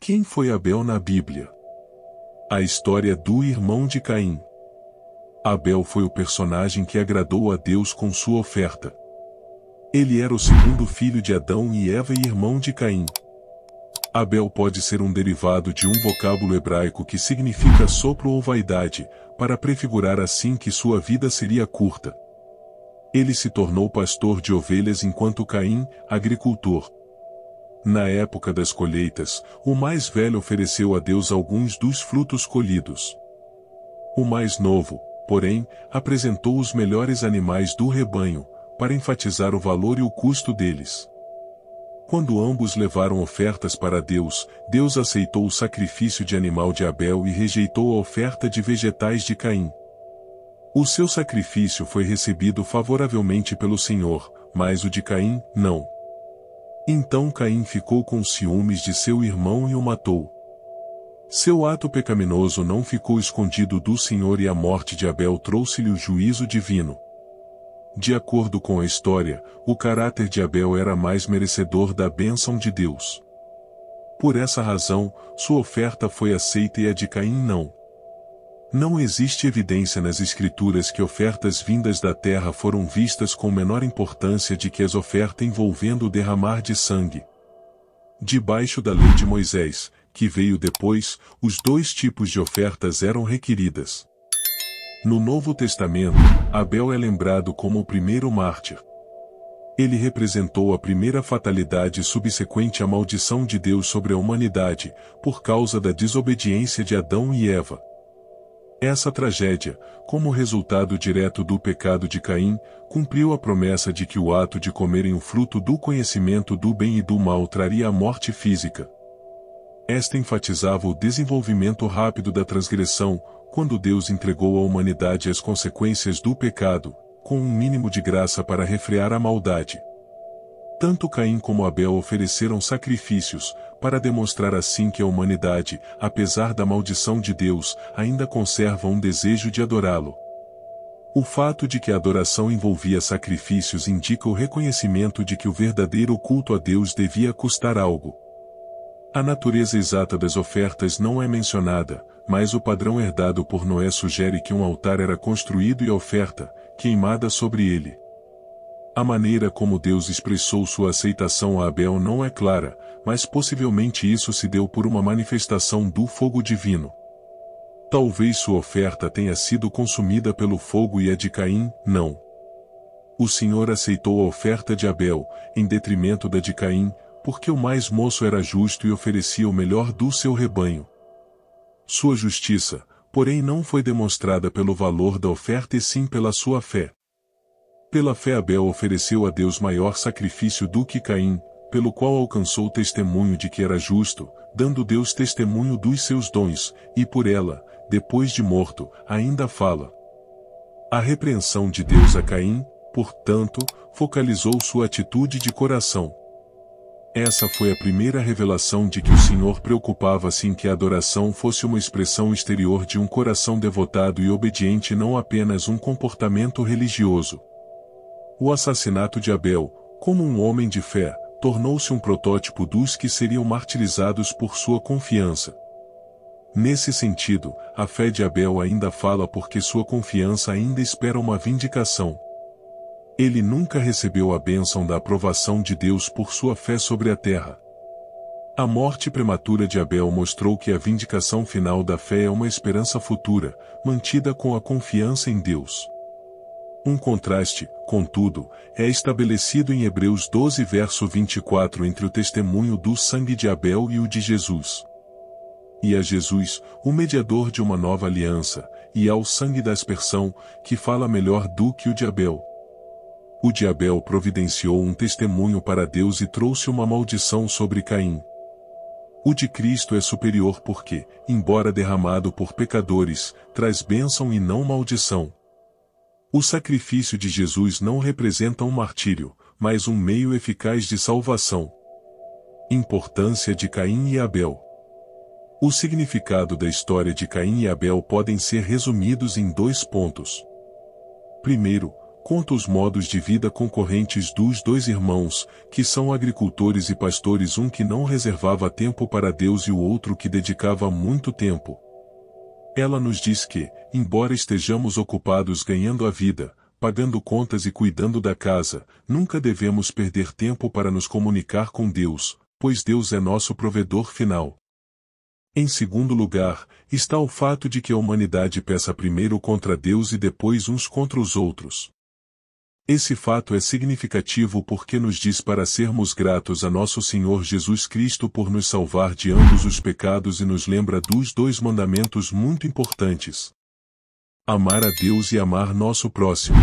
Quem foi Abel na Bíblia? A história do irmão de Caim. Abel foi o personagem que agradou a Deus com sua oferta. Ele era o segundo filho de Adão e Eva e irmão de Caim. Abel pode ser um derivado de um vocábulo hebraico que significa sopro ou vaidade, para prefigurar assim que sua vida seria curta. Ele se tornou pastor de ovelhas enquanto Caim, agricultor. Na época das colheitas, o mais velho ofereceu a Deus alguns dos frutos colhidos. O mais novo, porém, apresentou os melhores animais do rebanho, para enfatizar o valor e o custo deles. Quando ambos levaram ofertas para Deus, Deus aceitou o sacrifício de animal de Abel e rejeitou a oferta de vegetais de Caim. O seu sacrifício foi recebido favoravelmente pelo Senhor, mas o de Caim, não. Então Caim ficou com ciúmes de seu irmão e o matou. Seu ato pecaminoso não ficou escondido do Senhor e a morte de Abel trouxe-lhe o juízo divino. De acordo com a história, o caráter de Abel era mais merecedor da bênção de Deus. Por essa razão, sua oferta foi aceita e a de Caim não. Não existe evidência nas Escrituras que ofertas vindas da terra foram vistas com menor importância de que as ofertas envolvendo o derramar de sangue. Debaixo da lei de Moisés, que veio depois, os dois tipos de ofertas eram requeridas. No Novo Testamento, Abel é lembrado como o primeiro mártir. Ele representou a primeira fatalidade subsequente à maldição de Deus sobre a humanidade, por causa da desobediência de Adão e Eva. Essa tragédia, como resultado direto do pecado de Caim, cumpriu a promessa de que o ato de comerem o fruto do conhecimento do bem e do mal traria a morte física. Esta enfatizava o desenvolvimento rápido da transgressão, quando Deus entregou à humanidade as consequências do pecado, com um mínimo de graça para refrear a maldade. Tanto Caim como Abel ofereceram sacrifícios, para demonstrar assim que a humanidade, apesar da maldição de Deus, ainda conserva um desejo de adorá-lo. O fato de que a adoração envolvia sacrifícios indica o reconhecimento de que o verdadeiro culto a Deus devia custar algo. A natureza exata das ofertas não é mencionada, mas o padrão herdado por Noé sugere que um altar era construído e a oferta, queimada sobre ele. A maneira como Deus expressou sua aceitação a Abel não é clara, mas possivelmente isso se deu por uma manifestação do fogo divino. Talvez sua oferta tenha sido consumida pelo fogo e a de Caim, não. O Senhor aceitou a oferta de Abel, em detrimento da de Caim, porque o mais moço era justo e oferecia o melhor do seu rebanho. Sua justiça, porém não foi demonstrada pelo valor da oferta e sim pela sua fé. Pela fé Abel ofereceu a Deus maior sacrifício do que Caim, pelo qual alcançou o testemunho de que era justo, dando Deus testemunho dos seus dons, e por ela, depois de morto, ainda fala. A repreensão de Deus a Caim, portanto, focalizou sua atitude de coração. Essa foi a primeira revelação de que o Senhor preocupava-se em que a adoração fosse uma expressão exterior de um coração devotado e obediente, não apenas um comportamento religioso. O assassinato de Abel, como um homem de fé, tornou-se um protótipo dos que seriam martirizados por sua confiança. Nesse sentido, a fé de Abel ainda fala porque sua confiança ainda espera uma vindicação. Ele nunca recebeu a bênção da aprovação de Deus por sua fé sobre a terra. A morte prematura de Abel mostrou que a vindicação final da fé é uma esperança futura, mantida com a confiança em Deus. Um contraste, contudo, é estabelecido em Hebreus 12 verso 24 entre o testemunho do sangue de Abel e o de Jesus. E a Jesus, o mediador de uma nova aliança, e ao sangue da aspersão, que fala melhor do que o de Abel. O de Abel providenciou um testemunho para Deus e trouxe uma maldição sobre Caim. O de Cristo é superior porque, embora derramado por pecadores, traz bênção e não maldição. O sacrifício de Jesus não representa um martírio, mas um meio eficaz de salvação. Importância de Caim e Abel. O significado da história de Caim e Abel podem ser resumidos em 2 pontos. Primeiro, conta os modos de vida concorrentes dos dois irmãos, que são agricultores e pastores, um que não reservava tempo para Deus e o outro que dedicava muito tempo. Ela nos diz que, embora estejamos ocupados ganhando a vida, pagando contas e cuidando da casa, nunca devemos perder tempo para nos comunicar com Deus, pois Deus é nosso provedor final. Em segundo lugar, está o fato de que a humanidade peça primeiro contra Deus e depois uns contra os outros. Esse fato é significativo porque nos diz para sermos gratos a nosso Senhor Jesus Cristo por nos salvar de ambos os pecados e nos lembra dos dois mandamentos muito importantes: amar a Deus e amar nosso próximo.